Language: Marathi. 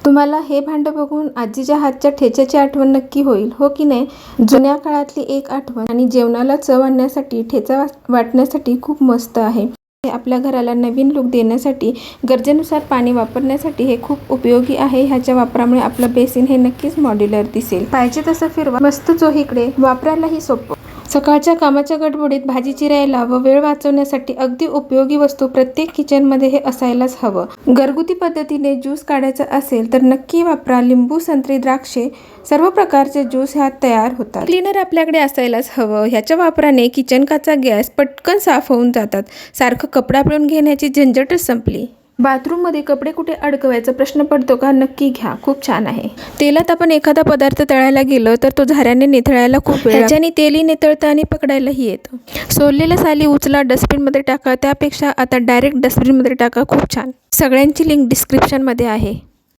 तुम्हाला हे भांडं बघून आजीच्या हातच्या ठेच्याची आठवण नक्की होईल, हो की नाही? जुन्या काळातली एक आठवण आणि जेवणाला चव आणण्यासाठी, ठेचा वाटण्यासाठी खूप मस्त आहे. आपल्या घराला नवीन लुक देण्यासाठी, गरजेनुसार पाणी वापरण्यासाठी हे खूप उपयोगी आहे. ह्याच्या वापरामुळे आपलं बेसिन हे नक्कीच मॉड्युलर दिसेल. पाहिजे तसं फिरवा, मस्त चोहीकडे, वापरायलाही सोपं. सकाळच्या कामाच्या गडबडीत भाजी चिरायला व वेळ वाचवण्यासाठी अगदी उपयोगी वस्तू प्रत्येक किचनमध्ये हे असायलाच हवं. घरगुती पद्धतीने ज्यूस काढायचा असेल तर नक्की वापरा. लिंबू, संत्री, द्राक्षे सर्व प्रकारचे ज्यूस ह्यात तयार होतात. क्लीनर आपल्याकडे असायलाच हवं. ह्याच्या वापराने किचनचा गॅस पटकन साफ होऊन जातात. सारखं कपडा पिळून घेण्याची झंझटच संपली. बाथरूममध्ये कपडे कुठे अडकवायचा प्रश्न पडतो का? नक्की घ्या, खूप छान आहे. तेलात आपण एखादा पदार्थ तळायला गेलो तर तो झाऱ्याने निथळायला खूप वेळ, ह्याच्याने तेलही निथळतं आणि पकडायलाही येतं. सोललेल्या साली उचला, डस्टबिनमध्ये टाका. त्यापेक्षा आता डायरेक्ट डस्टबिनमध्ये टाका. खूप छान. सगळ्यांची लिंक डिस्क्रिप्शनमध्ये आहे.